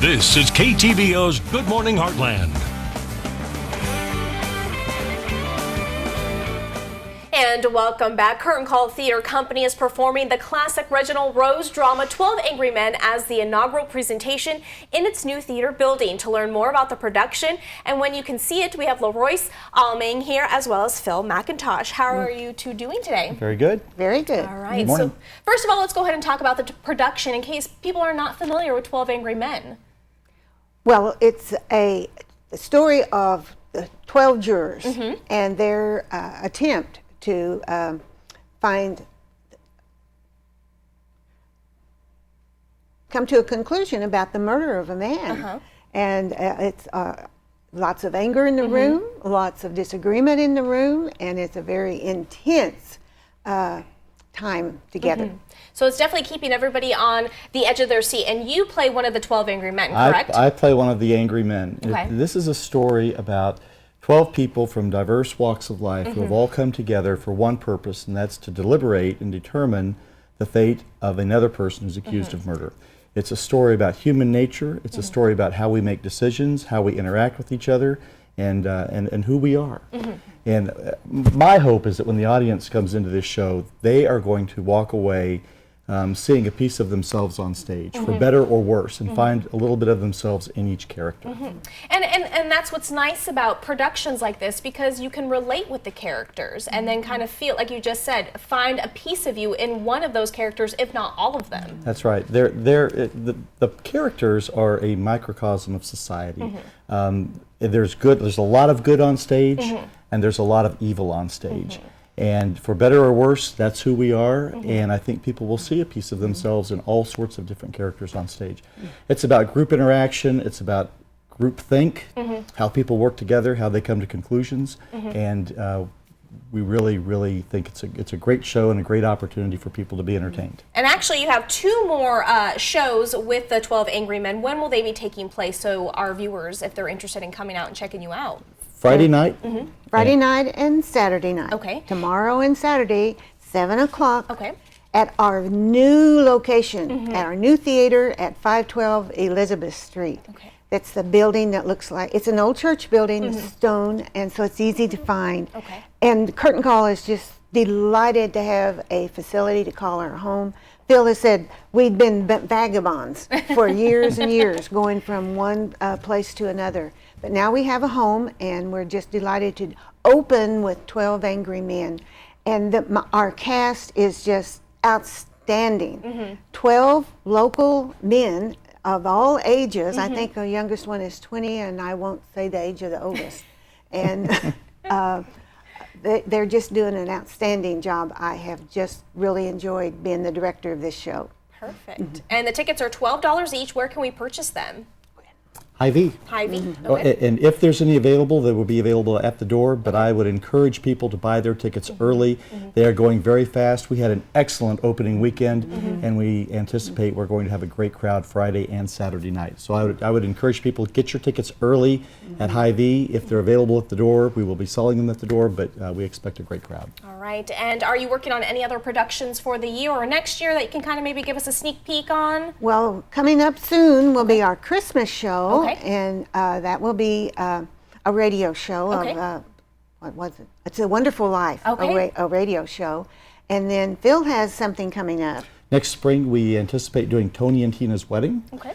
This is KTVO's Good Morning Heartland. And welcome back. Curtain Call Theater Company is performing the classic Reginald Rose drama 12 Angry Men as the inaugural presentation in its new theater building. To learn more about the production and when you can see it, we have LaRoyce Alming here as well as Phil McIntosh. How are you two doing today? Very good. Very good. All right. So first of all, let's go ahead and talk about the production in case people are not familiar with 12 Angry Men. Well, it's a story of the 12 jurors and their attempt to come to a conclusion about the murder of a man. And it's lots of anger in the room, lots of disagreement in the room, and it's a very intense time together. So it's definitely keeping everybody on the edge of their seat. And you play one of the 12 Angry Men, correct? I play one of the angry men. Okay. This is a story about 12 people from diverse walks of life who have all come together for one purpose, and that's to deliberate and determine the fate of another person who's accused of murder. It's a story about human nature. It's a story about how we make decisions, how we interact with each other, and who we are. And my hope is that when the audience comes into this show, they are going to walk away seeing a piece of themselves on stage, for better or worse, and find a little bit of themselves in each character. And that's what's nice about productions like this, because you can relate with the characters and then kind of feel, like you just said, find a piece of you in one of those characters, if not all of them. That's right. The characters are a microcosm of society. There's a lot of good on stage, and there's a lot of evil on stage. And for better or worse, that's who we are, and I think people will see a piece of themselves in all sorts of different characters on stage. It's about group interaction, it's about group think, how people work together, how they come to conclusions, and we really, really think it's a great show and a great opportunity for people to be entertained. And actually, you have two more shows with the 12 Angry Men. When will they be taking place, so our viewers, if they're interested in coming out and checking you out? Friday night. Friday night and Saturday night. Okay. Tomorrow and Saturday, 7 o'clock. Okay. At our new location, at our new theater at 512 Elizabeth Street. Okay. That's the building that looks like, it's an old church building, stone, and so it's easy to find. Okay. And Curtain Call is just delighted to have a facility to call our home. Phil has said we've been vagabonds for years and years, going from one place to another. But now we have a home, and we're just delighted to open with 12 Angry Men. And our cast is just outstanding. 12 local men of all ages. I think the youngest one is 20, and I won't say the age of the oldest. And they're just doing an outstanding job. I have just really enjoyed being the director of this show. Perfect. And the tickets are $12 each. Where can we purchase them? Hy-Vee. Hy-Vee. Oh, Okay. and if there's any available, they will be available at the door, but I would encourage people to buy their tickets early. They are going very fast. We had an excellent opening weekend, and we anticipate we're going to have a great crowd Friday and Saturday night. So I would encourage people to get your tickets early at Hy-Vee. If they're available at the door, we will be selling them at the door, but we expect a great crowd. All right. And are you working on any other productions for the year or next year that you can kind of maybe give us a sneak peek on? Well, coming up soon will be our Christmas show, Okay. and that will be a radio show Okay. of, what was it? It's a Wonderful Life, Okay. a radio show. And then Phil has something coming up. Next spring, we anticipate doing Tony and Tina's Wedding, Okay.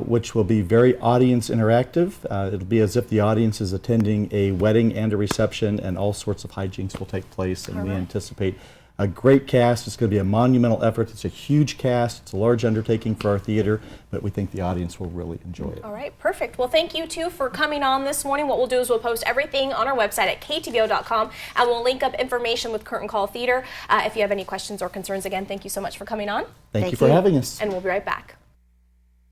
which will be very audience interactive. It'll be as if the audience is attending a wedding and a reception, and all sorts of hijinks will take place, and we anticipate a great cast. It's going to be a monumental effort. It's a huge cast. It's a large undertaking for our theater, but we think the audience will really enjoy it. All right, perfect. Well, thank you two for coming on this morning. What we'll do is we'll post everything on our website at ktvo.com, and we'll link up information with Curtain Call Theater. If you have any questions or concerns, again, thank you so much for coming on, Thank you for having us. and we'll be right back.